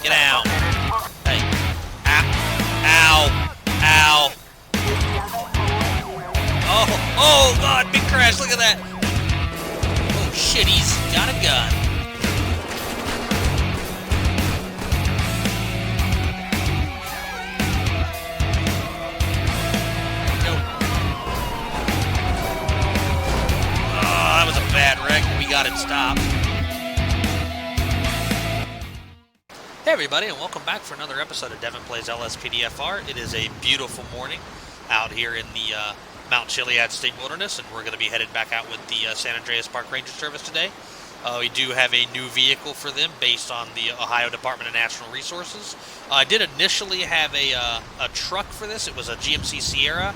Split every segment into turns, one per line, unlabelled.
Get down. Hey. Ow. Ow. Oh, God, big crash. Look at that. Oh, shit, he's got a gun. That was a bad wreck. We got it stopped. Hey everybody, and welcome back for another episode of Devin Plays LSPDFR. It is a beautiful morning out here in the Mount Chiliad State Wilderness, and we're going to be headed back out with the San Andreas Park Ranger Service today. We do have a new vehicle for them based on the Ohio Department of Natural Resources. I did initially have a truck for this. It was a GMC Sierra.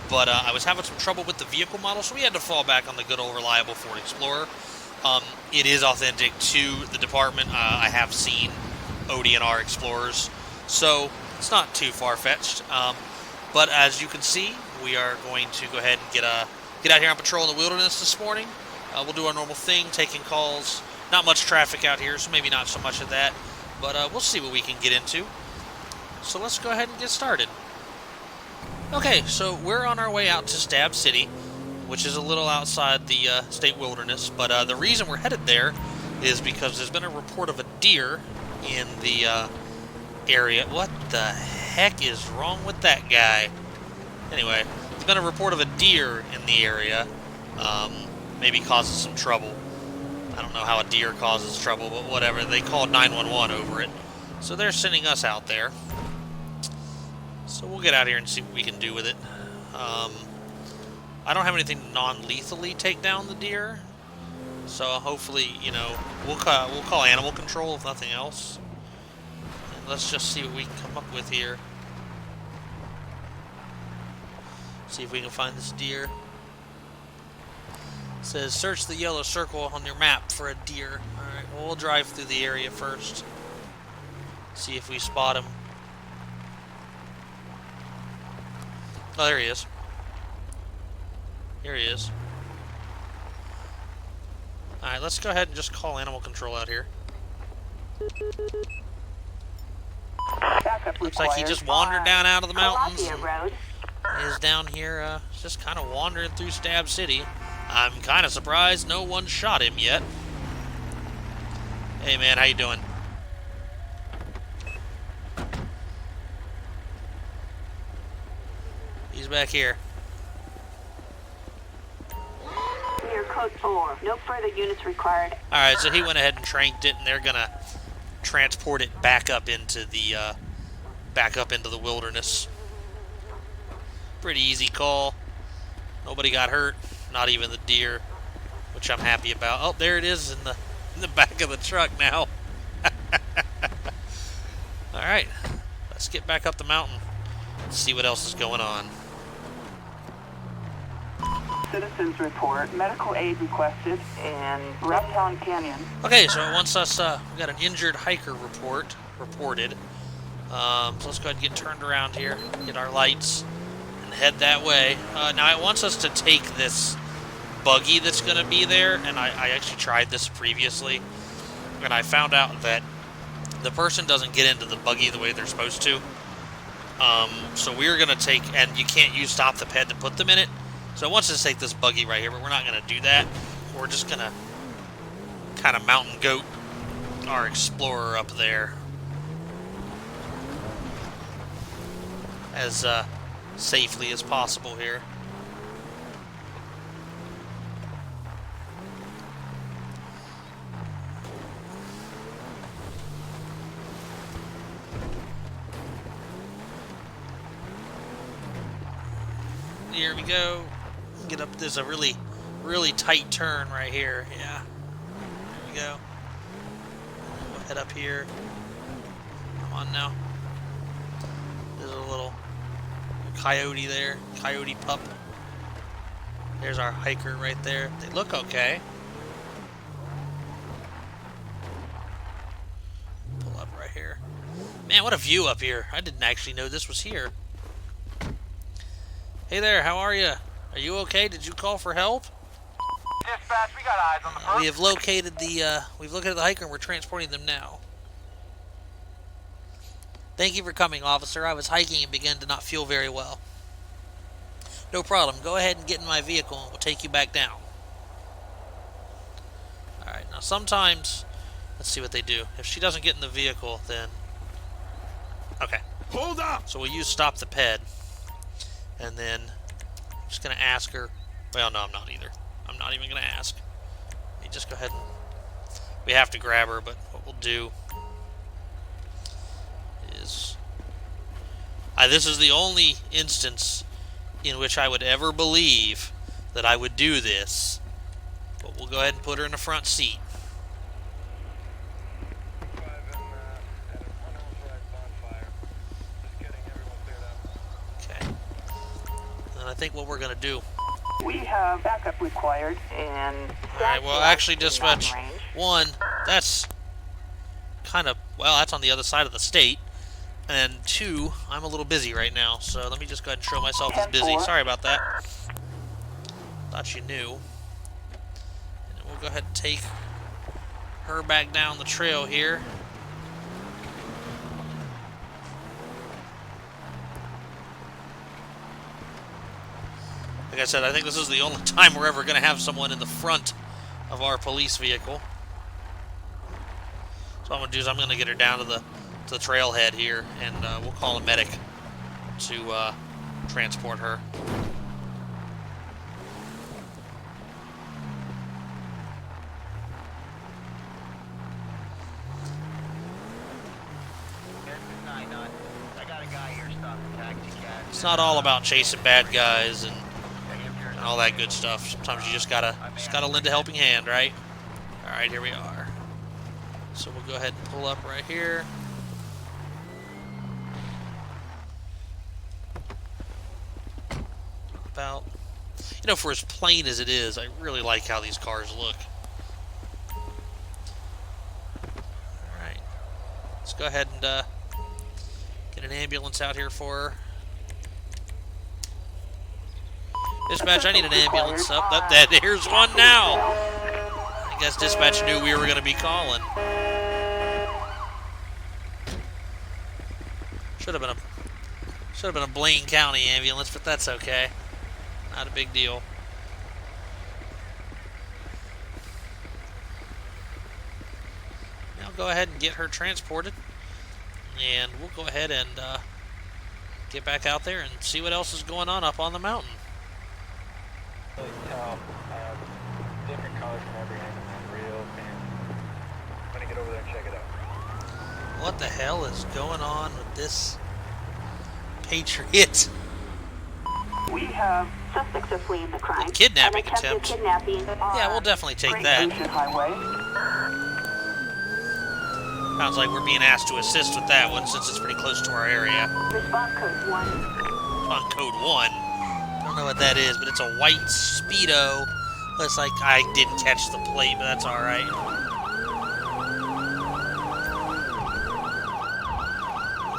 But I was having some trouble with the vehicle model, so we had to fall back on the good old reliable Ford Explorer. It is authentic to the department. I have seen ODNR Explorers, so it's not too far-fetched. But as you can see, we are going to go ahead and get out here on patrol in the wilderness this morning. We'll do our normal thing, taking calls. Not much traffic out here, so maybe not so much of that. But we'll see what we can get into. So let's go ahead and get started. Okay, so we're on our way out to Stab City, which is a little outside the state wilderness, but the reason we're headed there is because there's been a report of a deer in the area. What the heck is wrong with that guy? Anyway, there's been a report of a deer in the area, maybe causes some trouble. I don't know how a deer causes trouble, but whatever. They called 911 over it, so they're sending us out there. So we'll get out here and see what we can do with it. I don't have anything to non-lethally take down the deer, so hopefully, you know, we'll call animal control if nothing else. And let's just see what we can come up with here. See if we can find this deer. It says search the yellow circle on your map for a deer. All right, well, we'll drive through the area first. See if we spot him. Oh, there he is. Here he is. Alright, let's go ahead and just call animal control out here. Looks like he just wandered down out of the mountains. Is down here, just kind of wandering through Stab City. I'm kind of surprised no one shot him yet. Hey man, how you doing? He's back here.
Near code 4. No further units required.
Alright, so he went ahead and tranked it, and they're gonna transport it back up into the wilderness. Pretty easy call. Nobody got hurt, not even the deer, which I'm happy about. Oh, there it is in the back of the truck now. Alright, let's get back up the mountain and see what else is going on.
Citizens report, medical aid requested in Repton Canyon.
Okay, so it wants us, we got an injured hiker reported. So let's go ahead and get turned around here, get our lights, and head that way. Now it wants us to take this buggy that's going to be there, and I actually tried this previously, and I found out that the person doesn't get into the buggy the way they're supposed to. So we're going to take, and you can't use stop the ped to put them in it. So it wants us to take this buggy right here, but we're not going to do that. We're just going to kind of mountain goat our Explorer up there as safely as possible here. Here we go. Get up. There's a really tight turn right here. Yeah. There we go. We'll head up here. Come on now. There's a little coyote there. Coyote pup. There's our hiker right there. They look okay. Pull up right here. Man, what a view up here. I didn't actually know this was here. Hey there, how are you? Are you okay? Did you call for help?
Dispatch, we got eyes on the front.
We've located the hiker and we're transporting them now. Thank you for coming, officer. I was hiking and began to not feel very well. No problem. Go ahead and get in my vehicle and we'll take you back down. Alright, now sometimes... Let's see what they do. If she doesn't get in the vehicle, then... Okay.
Hold up!
So we'll use stop the ped. And then... I'm just going to ask her... Well, no, I'm not either. I'm not even going to ask. Let me just go ahead and... We have to grab her, but what we'll do... is... this is the only instance in which I would ever believe that I would do this. But we'll go ahead and put her in the front seat. Okay. And I think what we're going to do...
We have backup required, and...
Alright, well, actually, dispatch 1, that's kind of... Well, that's on the other side of the state. And 2, I'm a little busy right now, so let me just go ahead and show myself as busy. Sorry about that. Thought you knew. And we'll go ahead and take her back down the trail here. Like I said, I think this is the only time we're ever going to have someone in the front of our police vehicle. So what I'm going to do is I'm going to get her down to the trailhead here, and we'll call a medic to transport her. It's not all about chasing bad guys and all that good stuff. Sometimes you just gotta lend a helping hand, right? All right, here we are. So we'll go ahead and pull up right here. About, you know, for as plain as it is, I really like how these cars look. All right, let's go ahead and get an ambulance out here for her. Dispatch, I need an ambulance. Here's one now. I guess dispatch knew we were going to be calling. Should have been a Blaine County ambulance, but that's okay. Not a big deal. Now go ahead and get her transported, and we'll go ahead and get back out there and see what else is going on up on the mountain.
Different colors from every angle, man. Real fancy. I'm gonna get over there and check it out.
What the hell is going on with this Patriot?
We have
Suspects are fleeing the crime.
A kidnapping
An attempted
attempt.
kidnapping.
Yeah, we'll definitely take
Great
that.
Ocean Highway.
Sounds like we're being asked to assist with that one since it's pretty close to our area.
Response code 1.
On code 1. I don't know what that is, but it's a white Speedo. Looks like I didn't catch the plate, but that's alright.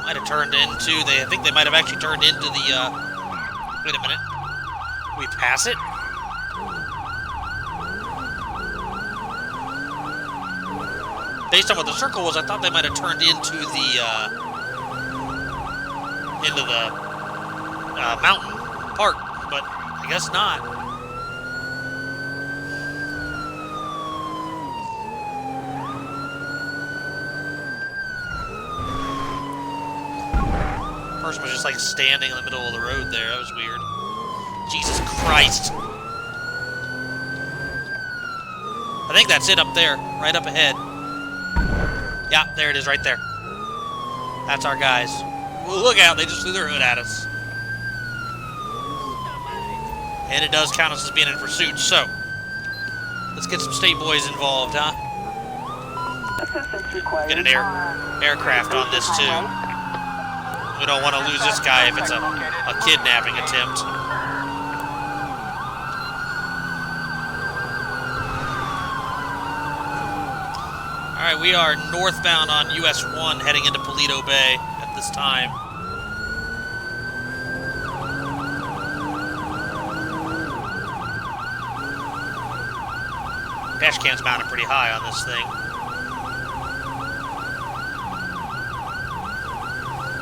Might have turned into, I think they might have actually turned into the, wait a minute. We pass it? Based on what the circle was, I thought they might have turned into the mountain park, but I guess not. Person was just like standing in the middle of the road there. That was weird. Jesus Christ. I think that's it up there, right up ahead. Yeah, there it is right there. That's our guys. Well, look out, they just threw their hood at us. And it does count us as being in pursuit, so let's get some state boys involved, huh?
Assistance required.
Get an aircraft on this too. We don't want to lose this guy if it's a kidnapping attempt. Alright, we are northbound on US 1 heading into Paleto Bay at this time. Dash cam's mounted pretty high on this thing.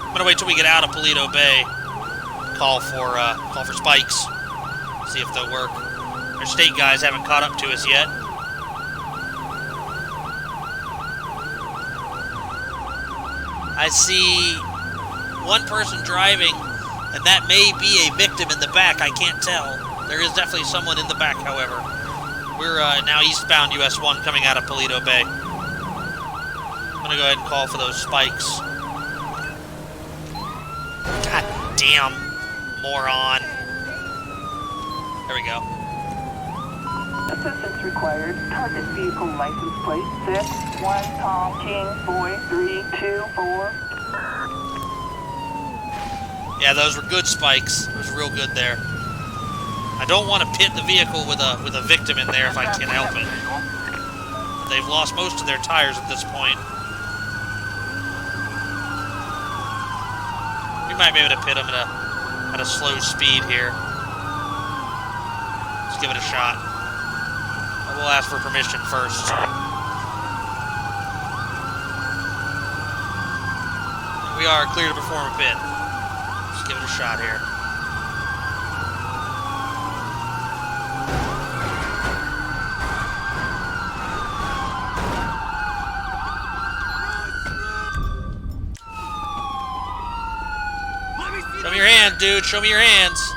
I'm gonna wait till we get out of Paleto Bay. Call for spikes. See if they'll work. Our state guys haven't caught up to us yet. I see one person driving, and that may be a victim in the back. I can't tell. There is definitely someone in the back, however. We're now eastbound US 1 coming out of Paleto Bay. I'm gonna go ahead and call for those spikes. God damn, moron. There we go.
Assistance required. Target vehicle license plate 6 1 Tom King Boy 3 2 4.
Yeah, those were good spikes. It was real good there. I don't want to pit the vehicle with a victim in there if I can help it. They've lost most of their tires at this point. We might be able to pit them at a slow speed here. Let's give it a shot. We'll ask for permission first. We are clear to perform a pit. Let's give it a shot here. Show me your hands, dude. Show me your hands.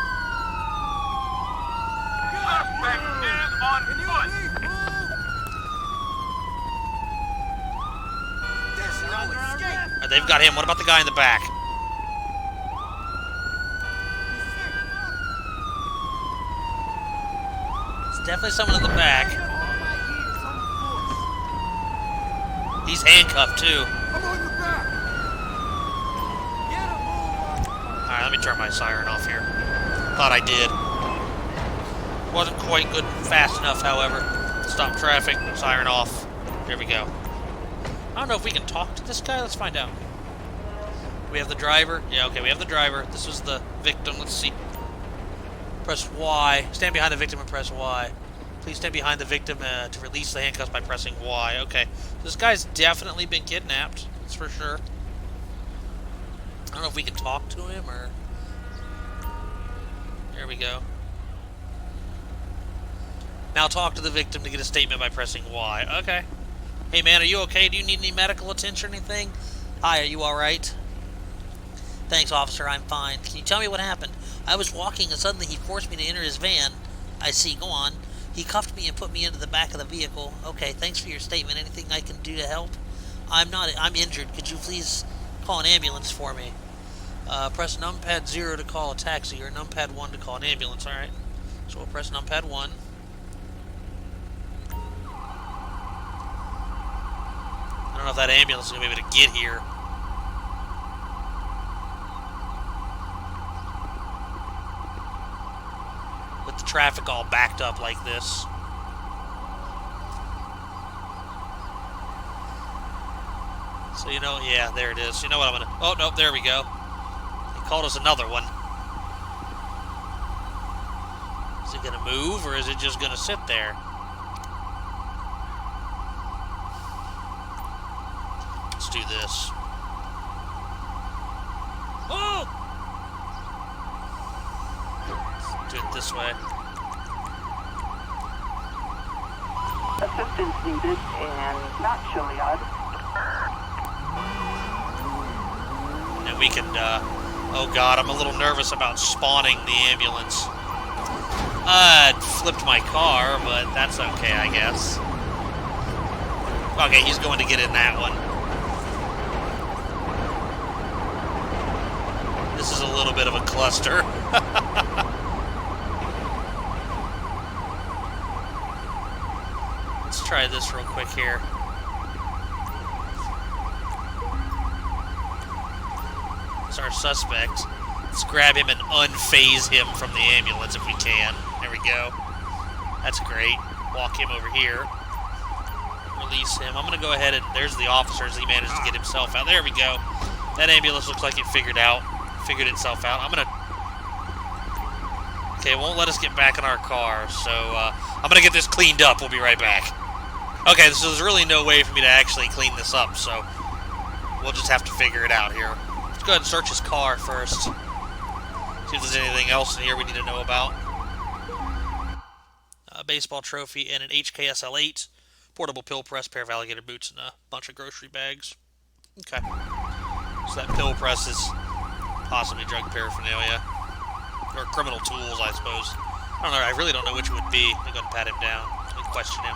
They've got him. What about the guy in the back? It's definitely someone in the back. He's handcuffed, too. Alright, let me turn my siren off here. Thought I did. Wasn't quite good and fast enough, however. Stop traffic, siren off. There we go. I don't know if we can talk to this guy. Let's find out. We have the driver. Yeah, okay, we have the driver. This was the victim. Let's see. Press Y. Stand behind the victim and press Y. Please stand behind the victim to release the handcuffs by pressing Y. Okay. This guy's definitely been kidnapped. That's for sure. I don't know if we can talk to him or... There we go. Now talk to the victim to get a statement by pressing Y. Okay. Hey man, are you okay? Do you need any medical attention or anything? Hi, are you alright? Thanks, officer, I'm fine. Can you tell me what happened? I was walking and suddenly he forced me to enter his van. I see, go on. He cuffed me and put me into the back of the vehicle. Okay, thanks for your statement. Anything I can do to help? I'm injured. Could you please call an ambulance for me? Press numpad 0 to call a taxi or numpad 1 to call an ambulance, alright? So we'll press numpad 1. I don't know if that ambulance is going to be able to get here. With the traffic all backed up like this. So, you know, yeah, there it is. You know what I'm going to... Oh, no, there we go. He called us another one. Is it going to move or is it just going to sit there? Let's do this. Oh! Let's do it this way.
Assistance needed and not Chiliad.
And we can, oh god, I'm a little nervous about spawning the ambulance. It flipped my car, but that's okay, I guess. Okay, he's going to get in that one. This is a little bit of a cluster. Let's try this real quick here. It's our suspect. Let's grab him and unphase him from the ambulance if we can. There we go. That's great. Walk him over here. Release him. I'm going to go ahead and... There's the officers. He managed to get himself out. There we go. That ambulance looks like it figured itself out. I'm going to... Okay, it won't let us get back in our car, so I'm going to get this cleaned up. We'll be right back. Okay, so there's really no way for me to actually clean this up, so we'll just have to figure it out here. Let's go ahead and search his car first. See if there's anything else in here we need to know about. A baseball trophy and an HKSL8, portable pill press, pair of alligator boots, and a bunch of grocery bags. Okay. So that pill press is possibly drug paraphernalia. Or criminal tools, I suppose. I don't know. I really don't know which it would be. I'm going to pat him down and question him.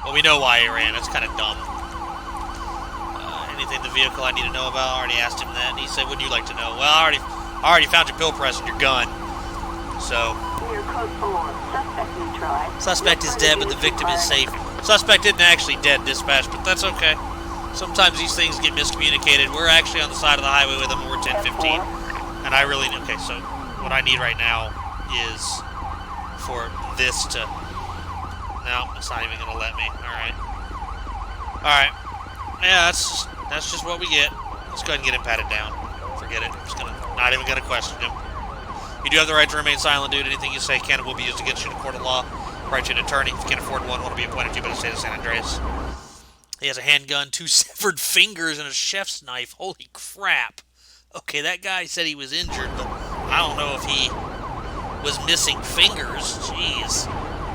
Well, we know why he ran. That's kind of dumb. Anything in the vehicle I need to know about? I already asked him that, and he said, "Wouldn't you like to know?" Well, I already found your pill press and your gun. So.
Near code 4. Suspect neutralized.
Suspect is dead, but the victim is safe. Suspect isn't actually dead, dispatch, but that's okay. Sometimes these things get miscommunicated. We're actually on the side of the highway with them. We're 1015. And I really... Okay, so what I need right now is for this to... No, it's not even going to let me. Alright. Alright. Yeah, that's just what we get. Let's go ahead and get him patted down. Forget it. I'm just not even going to question him. You do have the right to remain silent, dude. Anything you say can and will be used against you in a court of law. Right to an attorney. If you can't afford one, want to be appointed to by the state of San Andreas. He has a handgun, 2 severed fingers, and a chef's knife. Holy crap. Okay, that guy said he was injured, but I don't know if he was missing fingers. Jeez.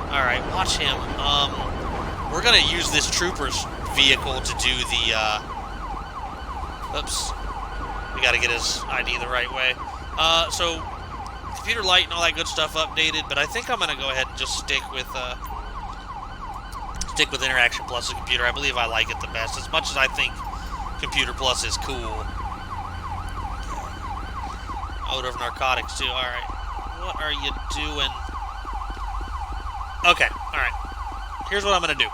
Alright, watch him. We're going to use this trooper's vehicle to do the, oops. We got to get his ID the right way. So, computer light and all that good stuff updated, but I think I'm going to go ahead and just stick with Interaction Plus the computer. I believe I like it the best, as much as I think Computer Plus is cool. Odor of narcotics, too. Alright. What are you doing? Okay, alright. Here's what I'm going to do.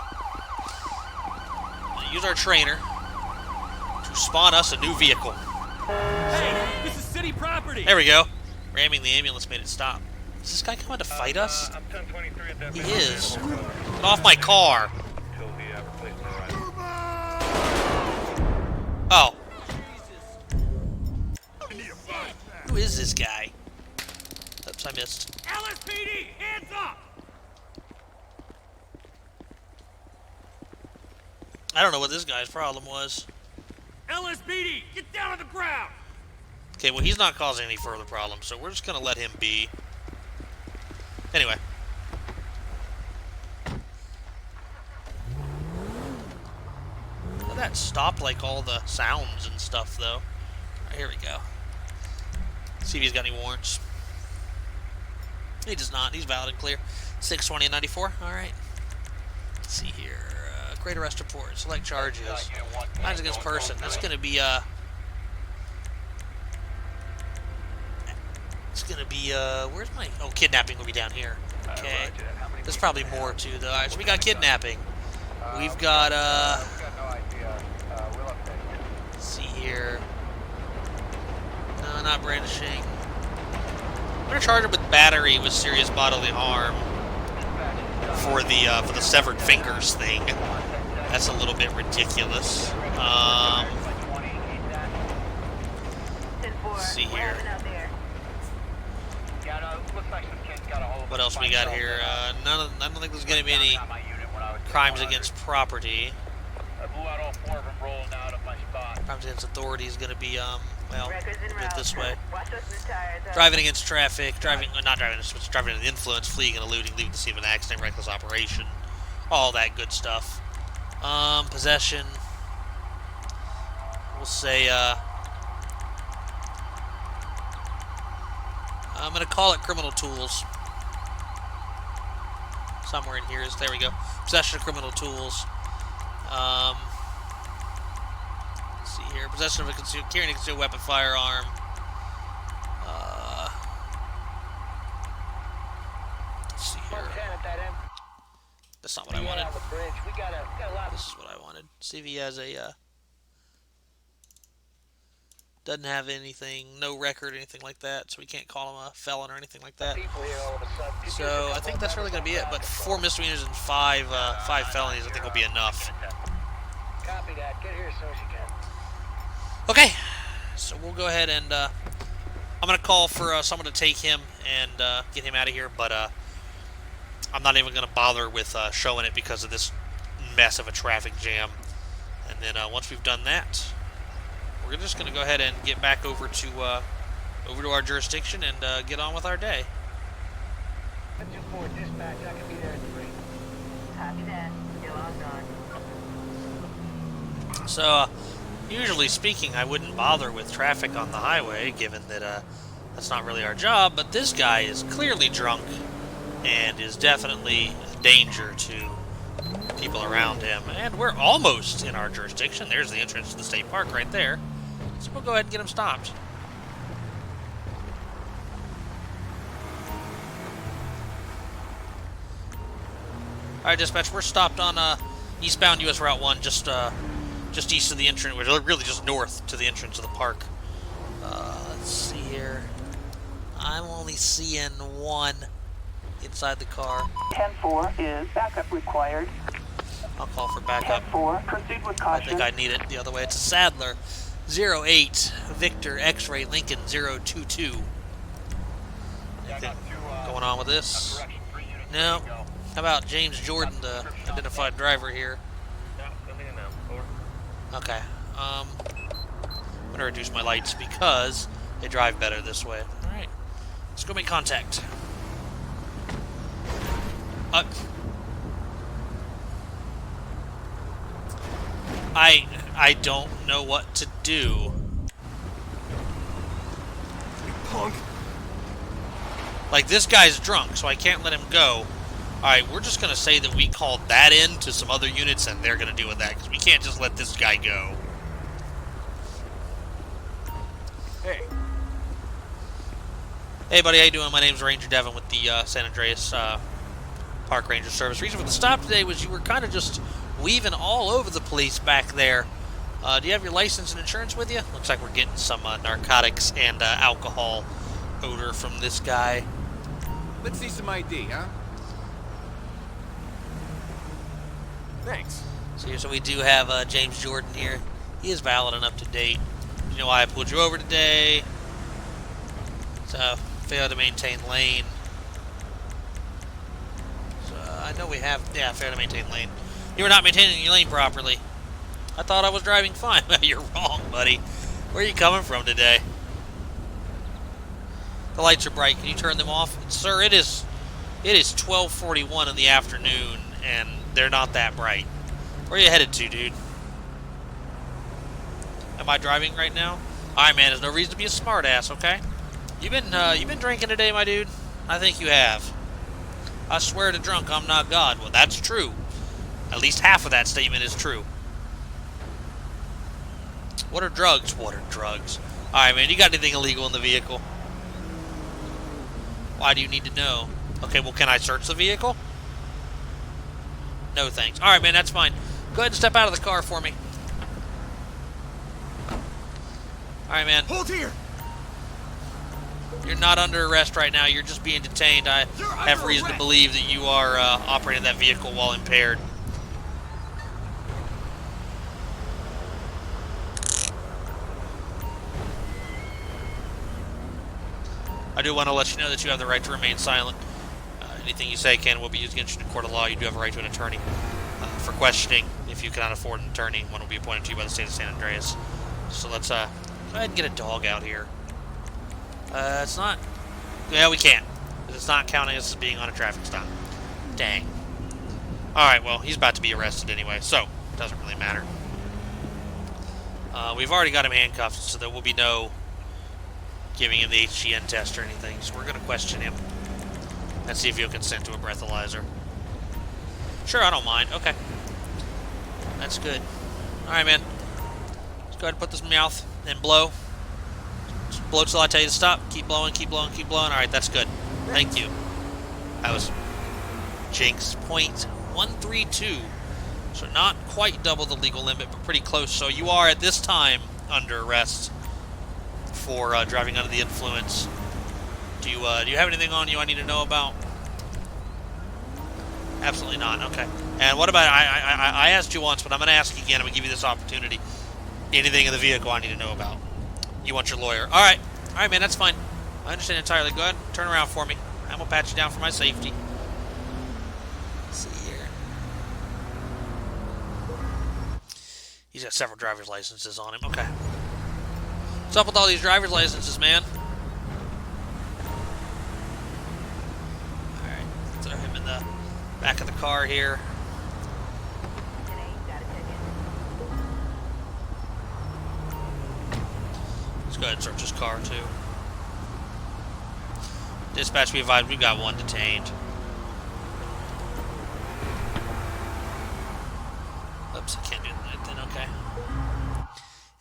I'm going to use our trainer to spawn us a new vehicle.
Hey, this is city property.
There we go. Ramming the ambulance made it stop. Is this guy coming to fight us?
I'm 1023 at that.
He is. Get off my car. Oh. Who is this guy? Oops, I missed.
LSPD, hands up!
I don't know what this guy's problem was.
LSPD, get down on the ground!
Okay, well, he's not causing any further problems, so we're just going to let him be. Anyway. Well, that stopped, like, all the sounds and stuff, though. All right, here we go. See if he's got any warrants. He does not. He's valid and clear. 620 and 94. All right. Let's see here. Great arrest report. Select charges. Crimes against person. That's going to be, it's going to be, where's my... Oh, kidnapping will be down here. Okay. There's probably more, too, though. All right, so we got kidnapping. We've got, let's see here. No, not brandishing. I'm going to charge him with battery with serious bodily harm for the severed fingers thing. That's a little bit ridiculous. Let's see here. What else we got here? I don't think there's going to be any crimes against property. Crimes against authority is going to be, well, do it this way. Driving against traffic, driving under influence, fleeing and eluding, leaving the scene of an accident, reckless operation, all that good stuff. Possession, we'll say, I'm going to call it criminal tools. Somewhere in here is, there we go. Possession of criminal tools. Let's see here. Possession of a carrying a concealed weapon, firearm. Let's see here. That's not what I wanted. This is what I wanted. See if he has a, doesn't have anything, no record or anything like that, so we can't call him a felon or anything like that. So I think that's really going to be it. But 4 misdemeanors and 5 felonies, I think will be enough.
Copy that. Get here as soon as you can.
Okay, so we'll go ahead and I'm going to call for someone to take him and get him out of here. But I'm not even going to bother with showing it because of this mess of a traffic jam. And then once we've done that, we're we're just going to go ahead and get back over to our jurisdiction and get on with our day.
4 dispatch, I can be there at 3.
Copy that. You're logged on.
So, usually speaking, I wouldn't bother with traffic on the highway, given that that's not really our job, but this guy is clearly drunk and is definitely a danger to people around him. And we're almost in our jurisdiction. There's the entrance to the state park right there. So we'll go ahead and get him stopped. Alright, dispatch, we're stopped on eastbound US Route 1, just east of the entrance, or really just north to the entrance of the park. Let's see here. I'm only seeing one inside the car.
10-4 is backup required.
I'll call for backup.
10-4, proceed with
I
caution.
think I need it the other way. It's a Sadler. 08 Victor X-Ray Lincoln 022. Anything going on with this? No. How about James Jordan, the identified driver here? Okay. I'm gonna reduce my lights because they drive better this way. All right. Let's go make contact. I don't know what to do.
You punk.
Like, this guy's drunk, so I can't let him go. Alright, we're just going to say that we called that in to some other units, and they're going to deal with that, because we can't just let this guy go.
Hey.
Hey, buddy, how you doing? My name's Ranger Devin with the San Andreas Park Ranger Service. Reason for the stop today was you were kind of just weaving all over the police back there. Do you have your license and insurance with you? Looks like we're getting some narcotics and alcohol odor from this guy.
Let's see some ID, huh? Thanks.
So we do have James Jordan here. He is valid and up to date. You know why I pulled you over today? So, failure to maintain lane. So, I know we have, yeah, failure to maintain lane. You were not maintaining your lane properly. I thought I was driving fine. You're wrong, buddy. Where are you coming from today? The lights are bright. Can you turn them off? Sir, it is 12:41 in the afternoon, and they're not that bright. Where are you headed to, dude? Am I driving right now? Alright, man, there's no reason to be a smartass, okay? You've been drinking today, my dude? I think you have. I swear to drunk, I'm not God. Well, that's true. At least half of that statement is true. What are drugs? What are drugs? Alright, man, you got anything illegal in the vehicle? Why do you need to know? Okay, well, can I search the vehicle? No, thanks. Alright, man, that's fine. Go ahead and step out of the car for me. Alright, man.
Hold here.
You're not under arrest right now. You're just being detained. I have reason to believe that you are operating that vehicle while impaired. I do want to let you know that you have the right to remain silent. Anything you say can will be used against you in a court of law. You do have a right to an attorney for questioning. If you cannot afford an attorney, one will be appointed to you by the state of San Andreas. So let's go ahead and get a dog out here. It's not... Yeah, we can't. It's not counting us as being on a traffic stop. Dang. Alright, well, he's about to be arrested anyway, so it doesn't really matter. We've already got him handcuffed, so there will be no giving him the HGN test or anything. So we're going to question him and see if he'll consent to a breathalyzer. Sure, I don't mind. Okay. That's good. Alright, man. Let's go ahead and put this in my mouth and blow. Just blow till I tell you to stop. Keep blowing, keep blowing, keep blowing. Alright, that's good. Thank you. That was Jinx. .132. So not quite double the legal limit, but pretty close. So you are at this time under arrest for driving under the influence. Do you have anything on you I need to know about? Absolutely not. Okay. And what about I asked you once, but I'm going to ask you again. I'm going to give you this opportunity. Anything in the vehicle I need to know about? You want your lawyer? All right, man. That's fine. I understand entirely. Go ahead. Turn around for me. I'm going to pat you down for my safety. Let's see here. He's got several driver's licenses on him. Okay. What's up with all these driver's licenses, man? Alright, throw him in the back of the car here. Let's go ahead and search his car, too. Dispatch, be advised, we've got one detained. Oops, I can't do that then, okay.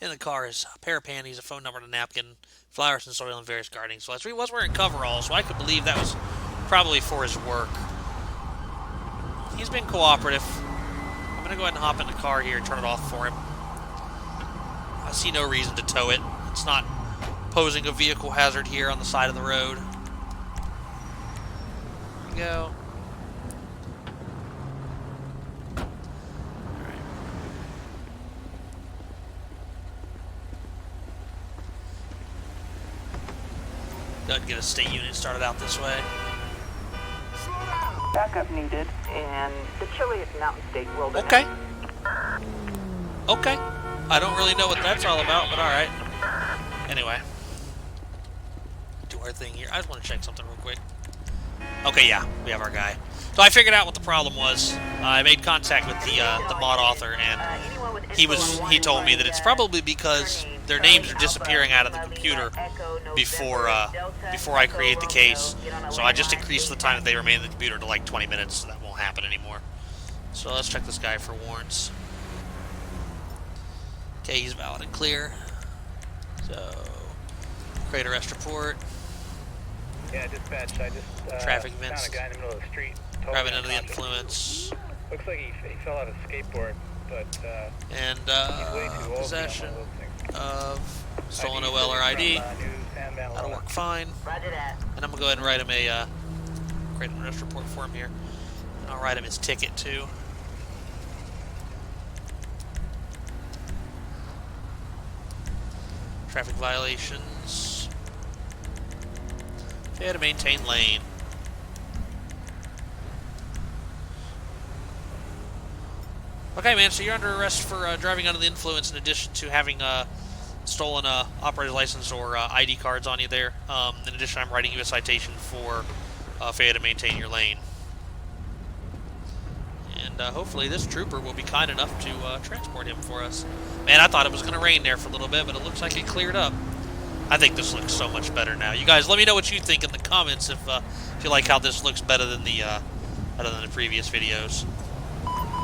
In the car is a pair of panties, a phone number, and a napkin, flowers and soil, and various gardening supplies. He was wearing coveralls, so I could believe that was probably for his work. He's been cooperative. I'm going to go ahead and hop in the car here and turn it off for him. I see no reason to tow it. It's not posing a vehicle hazard here on the side of the road. There we go. Go ahead and get a state unit started out this way.
Backup needed in the Chiliad Mountain State Wilderness.
Okay. Okay. I don't really know what that's all about, but alright. Anyway. Do our thing here. I just want to check something real quick. Okay, yeah. We have our guy. So I figured out what the problem was. I made contact with the mod author, and he told me that it's probably because their names are disappearing out of the computer before I create the case. So I just increased the time that they remain in the computer to like 20 minutes, so that won't happen anymore. So let's check this guy for warrants. Okay, he's valid and clear. So, create arrest report.
Yeah, dispatch, I just
Traffic
found
events.
a guy in the middle of the street. Totally
Driving under the
unconscious.
influence.
Looks like he fell out of a skateboard, but
And
he's way too old
possession
to be on one of those things.
of stolen
ID
OL or ID.
from, News and
That'll
Marijuana.
work fine.
Roger that.
And I'm going to go ahead and write him create an arrest report for him here. And I'll write him his ticket too. Traffic violations. Failure to maintain lane. Okay, man, so you're under arrest for driving under the influence in addition to having stolen operator's license or ID cards on you there. In addition, I'm writing you a citation for failure to maintain your lane. And hopefully this trooper will be kind enough to transport him for us. Man, I thought it was going to rain there for a little bit, but it looks like it cleared up. I think this looks so much better now. You guys, let me know what you think in the comments if you like how this looks better than the previous videos.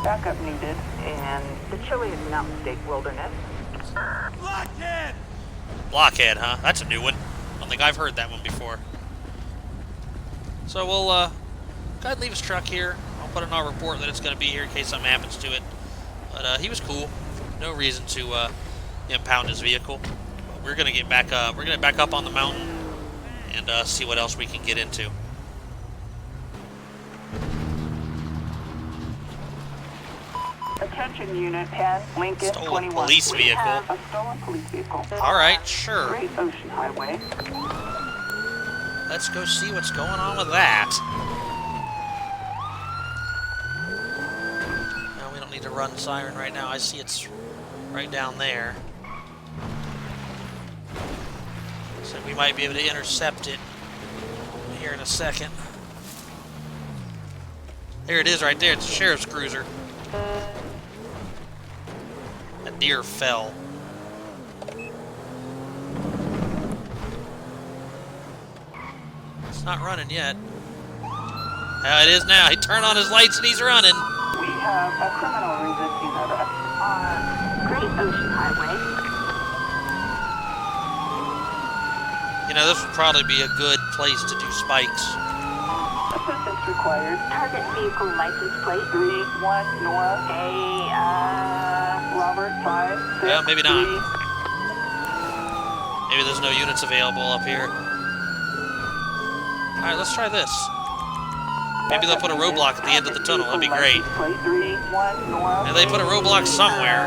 Backup needed in the Chiliad Mountain State Wilderness.
Blockhead!
Blockhead, huh? That's a new one. I don't think I've heard that one before. So we'll go ahead and leave his truck here. I'll put in our report that it's going to be here in case something happens to it. But he was cool. No reason to impound his vehicle. But we're going to get back up. We're going to back up on the mountain and see what else we can get into.
Attention Unit 10, Lincoln
Stolen
21.
police
We
vehicle.
have a stolen police vehicle.
All right, sure.
Great Ocean Highway.
Let's go see what's going on with that. No, we don't need to run siren right now. I see it's right down there. So we might be able to intercept it here in a second. There it is right there. It's a sheriff's cruiser. That deer fell. It's not running yet. It is now. He turned on his lights and he's running.
We have a criminal resisting arrest on
Great Ocean Highway.
You know, this would probably be a good place to do spikes.
assistance required.
Target vehicle license plate.
3-1 North.
Hey,
Robert 5 6.
Well, maybe not. Maybe there's no units available up here. Alright, let's try this. Maybe they'll put a roadblock at the end of the tunnel. That'd be great.
Plate 3-1 North.
And they put a roadblock somewhere.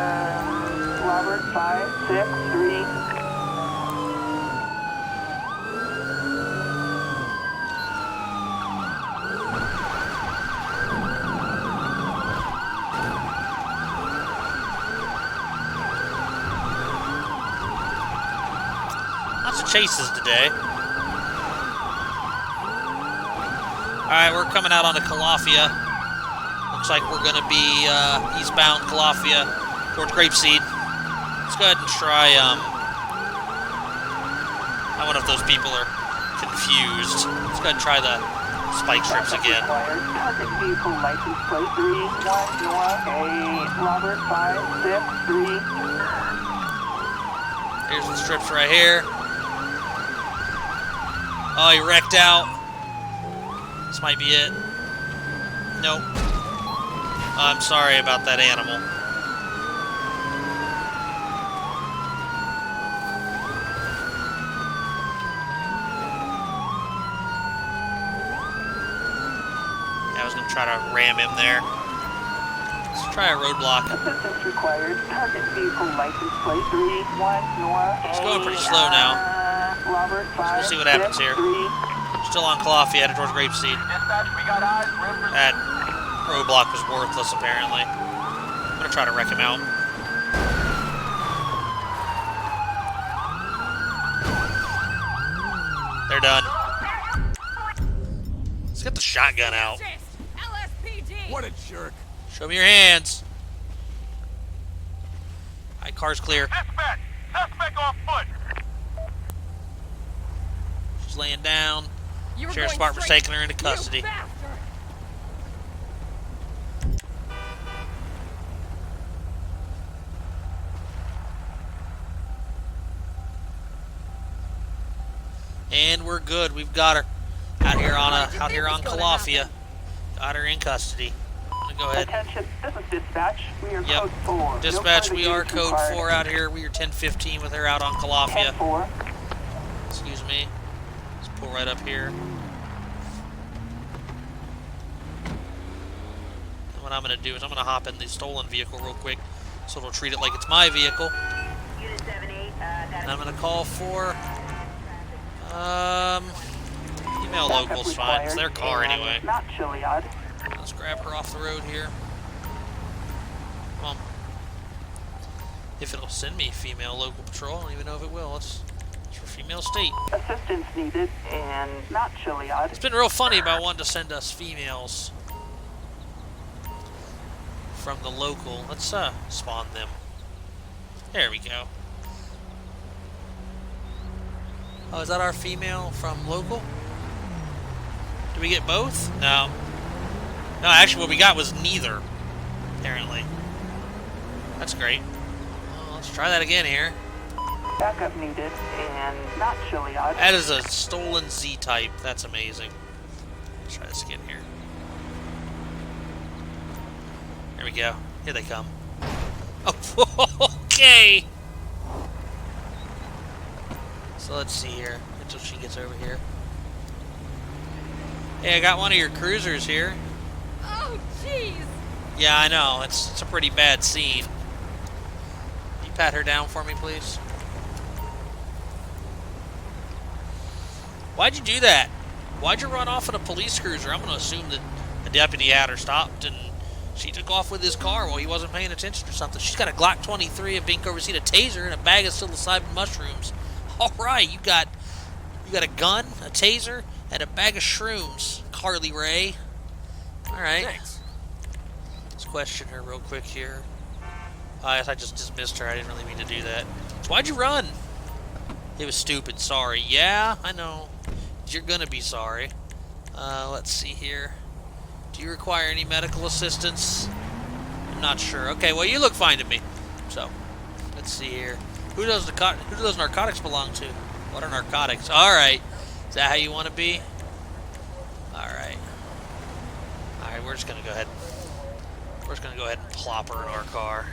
Robert 5 6 3.
Lots of chases today. Alright, we're coming out onto Calafia. Looks like we're going to be eastbound Calafia towards Grapeseed. Let's go ahead and try, I wonder if those people are confused. Let's go ahead and try the spike strips again.
Target vehicle license plate 31 North A Robert 563.
Here's the strips right here. Oh, he wrecked out. This might be it. Nope. I'm sorry about that animal. I was going to try to ram him there. Let's try a roadblock.
Assistance required. Target vehicle license plate 31 North.
It's going pretty slow now.
Robert 5.
We'll see what happens here. Still on Calafia, headed towards Grapeseed.
Dispatch, we got eyes.
That roadblock was worthless, apparently. I'm going to try to wreck him out. They're done. Let's get the shotgun out.
LSPD. What a jerk.
Show me your hands. Alright, car's clear.
Dispatch, suspect on foot.
She's laying down. Sheriff's Department's taking her into custody. And we're good. We've got her out here on Calafia. Got her in custody. I'm gonna go ahead.
Attention, this is dispatch. We are
Yep.
code 4.
Dispatch,
No
we are
further
code
units
4 out here. We are 1015 with her out on Calafia.
10-4.
Excuse me. Let's pull right up here. And what I'm going to do is I'm going to hop in the stolen vehicle real quick so it'll treat it like it's my vehicle. And I'm going to call for female locals fine. It's their car anyway.
Not Chiliad.
Let's grab her off the road here. Come on. If it'll send me female local patrol, I don't even know if it will. It's for female state.
Assistance needed and not Chiliad.
It's been real funny about wanting to send us females from the local. Let's spawn them. There we go. Oh, is that our female from local? Did we get both? No. No, actually what we got was neither, apparently. That's great. Well, let's try that again here.
Backup needed and not Chiliad.
That is a stolen Z-type. That's amazing. Let's try this again here. There we go. Here they come. Oh, okay. So let's see here until she gets over here. Hey, I got one of your cruisers here.
Oh, jeez.
Yeah, I know. It's a pretty bad scene. Can you pat her down for me, please? Why'd you do that? Why'd you run off in a police cruiser? I'm going to assume that a deputy had her stopped and she took off with his car while he wasn't paying attention or something. She's got a Glock 23, a Binko receipt, a taser, and a bag of psilocybin mushrooms. All right, you got a gun, a taser, and a bag of shrooms, Carly Ray. All right.
Thanks.
Let's question her real quick here. I guess I just dismissed her. I didn't really mean to do that. So why'd you run? It was stupid. Sorry. Yeah, I know. You're gonna be sorry. Let's see here. Do you require any medical assistance? I'm not sure. Okay, well, you look fine to me. So, let's see here. Who does narcotics belong to? What are narcotics? All right. Is that how you want to be? All right. All right, we're just gonna go ahead. We're just gonna go ahead and plop her in our car.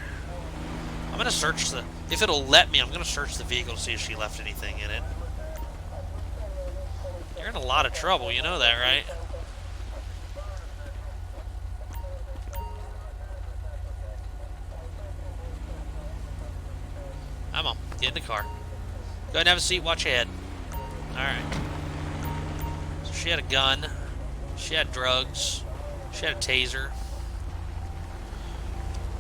I'm gonna search the. If it'll let me, I'm gonna search the vehicle to see if she left anything in it. You're in a lot of trouble, you know that, right? Come on, get in the car. Go ahead and have a seat, watch ahead. Alright. So she had a gun. She had drugs. She had a taser.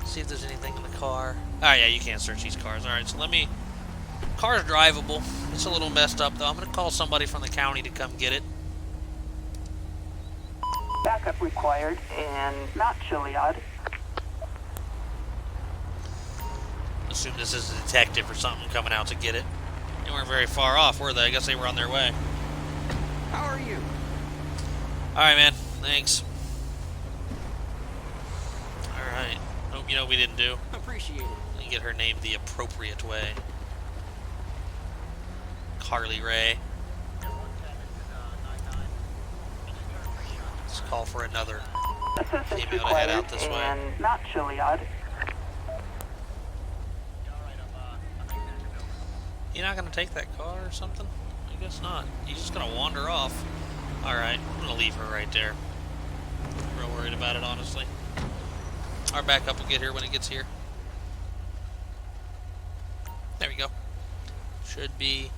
See if there's anything in the car. Oh yeah, you can't search these cars. Alright, so let me Car's drivable. It's a little messed up, though. I'm going to call somebody from the county to come get it.
Backup required in Mount Chiliad.
Assume this is a detective or something coming out to get it. They weren't very far off, were they? I guess they were on their way.
How are you?
Alright, man. Thanks. Alright. Hope you know what we didn't do.
Appreciate it.
Let me get her named the appropriate way. Carly Ray. Let's call for another
Assistance
female to head
required
out this way.
in Mount Chiliad.
You not gonna take that car or something? I guess not. He's just gonna wander off. Alright, I'm gonna leave her right there. I'm real worried about it, honestly. Our backup will get here when it gets here. There we go. Should be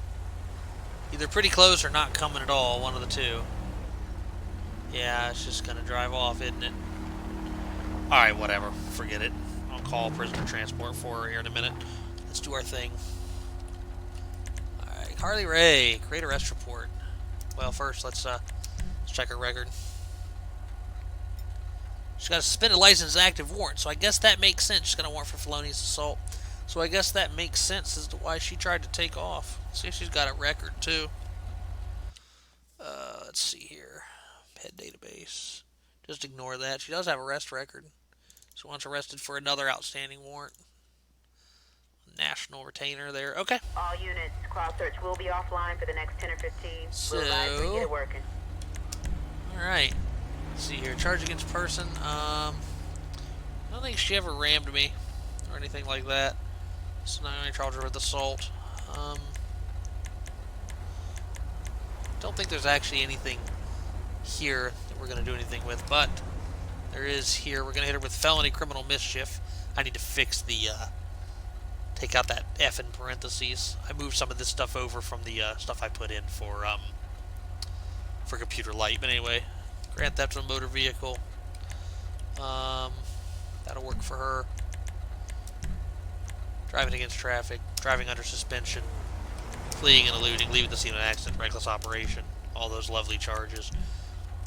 either pretty close or not coming at all, one of the two. Yeah, it's just gonna drive off, isn't it? Alright, whatever. Forget it. I'll call prisoner transport for her here in a minute. Let's do our thing. Alright, Carly Ray, create arrest report. Well, first, let's check her record. She's got a suspended license and active warrant, so I guess that makes sense. She's got a warrant for felonious assault. So I guess that makes sense as to why she tried to take off. See if she's got a record, too. Let's see here. Head database. Just ignore that. She does have arrest record. She once arrested for another outstanding warrant. National retainer there. Okay.
All units, cross search will be offline for the next 10 or 15. We'll advise when you get it working.
Alright. Let's see here. Charge against person. I don't think she ever rammed me or anything like that. So now I'm going to charge her with assault. Don't think there's actually anything here that we're going to do anything with, but there is here. We're going to hit her with felony criminal mischief. I need to fix the, take out that F in parentheses. I moved some of this stuff over from the stuff I put in for computer light. But anyway, grand theft of a motor vehicle. That'll work for her. Driving against traffic, driving under suspension, fleeing and eluding, leaving the scene of an accident, reckless operation, all those lovely charges.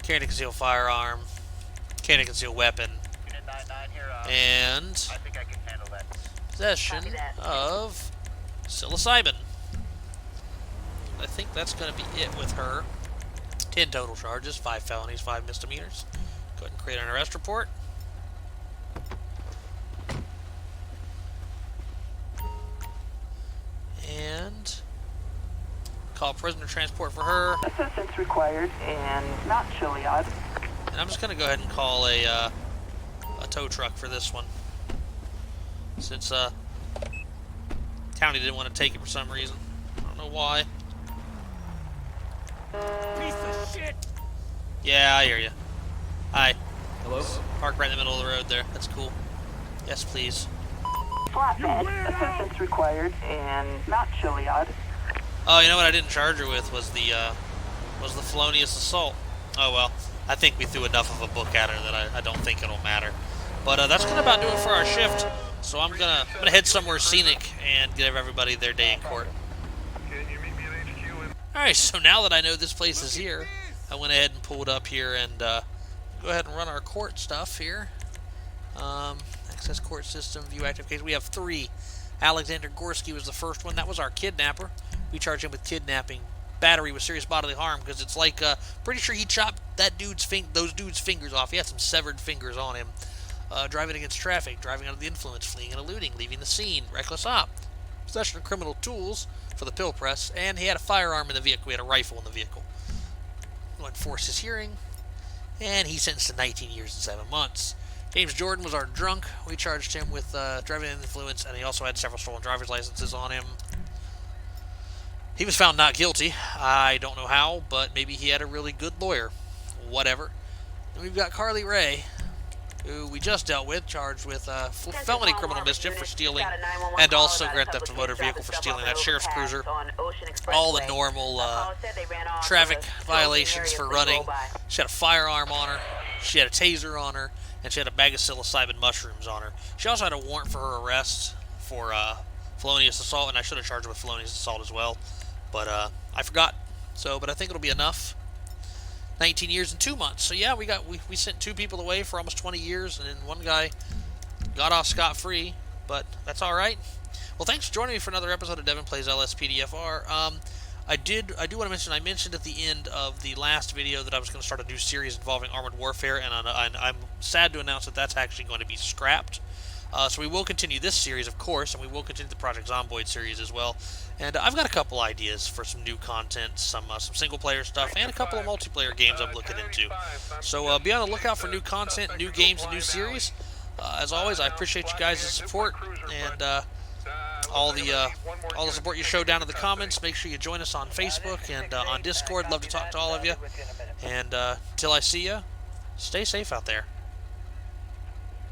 Carrying a concealed firearm, carrying a concealed weapon,
Unit 99 here,
and
I think I can handle that.
possession of psilocybin. I think that's going to be it with her. 10 total charges, 5 felonies, 5 misdemeanors. Go ahead and create an arrest report. And call prisoner transport for her.
Assistance required in Mount Chiliad.
And I'm just going to go ahead and call a tow truck for this one. Since county didn't want to take it for some reason. I don't know why.
Piece of shit!
Yeah, I hear you. Hi.
Hello?
Park right in the middle of the road there. That's cool. Yes, please.
Flatbed. Assistance required in Mount Chiliad.
Oh, you know what I didn't charge her with was the felonious assault. Oh well, I think we threw enough of a book at her that I don't think it'll matter. But that's gonna about do it for our shift. So I'm gonna head somewhere scenic and give everybody their day in court.
Can you meet me at HQ?
All right. So now that I know this place is here, I went ahead and pulled up here and go ahead and run our court stuff here. Access court system, view active case. We have 3. Alexander Gorski was the first one. That was our kidnapper. We charged him with kidnapping, battery with serious bodily harm, because it's like pretty sure he chopped that those dudes' fingers off. He had some severed fingers on him. Driving against traffic, driving under the influence, fleeing and eluding, leaving the scene, reckless op, possession of criminal tools for the pill press, and he had a firearm in the vehicle. He had a rifle in the vehicle. We'll enforce his hearing, and he's sentenced to 19 years and 7 months. James Jordan was our drunk. We charged him with driving under the influence, and he also had several stolen driver's licenses on him. He was found not guilty. I don't know how, but maybe he had a really good lawyer. Whatever. And we've got Carly Ray, who we just dealt with, charged with felony criminal mischief for stealing, and also grand theft of a motor vehicle for stealing that sheriff's cruiser. All the normal traffic violations for running. She had a firearm on her, she had a taser on her, and she had a bag of psilocybin mushrooms on her. She also had a warrant for her arrest for felonious assault, and I should have charged with felonious assault as well, but I forgot. So, but I think it'll be enough. 19 years and 2 months. So yeah, we sent 2 people away for almost 20 years, and then one guy got off scot-free, but that's all right. Well, thanks for joining me for another episode of Devin Plays LSPDFR. I do want to mention, I mentioned at the end of the last video that I was going to start a new series involving armored warfare, and I'm sad to announce that that's actually going to be scrapped. So we will continue this series, of course, and we will continue the Project Zomboid series as well. And I've got a couple ideas for some new content, some single-player stuff, and a couple of multiplayer games I'm looking into. So be on the lookout for new content, new games, and new series. As always, I appreciate you guys' support, and all the support you show down in the comments. Make sure you join us on Facebook and on Discord. Love to talk to all of you. And till I see you, stay safe out there.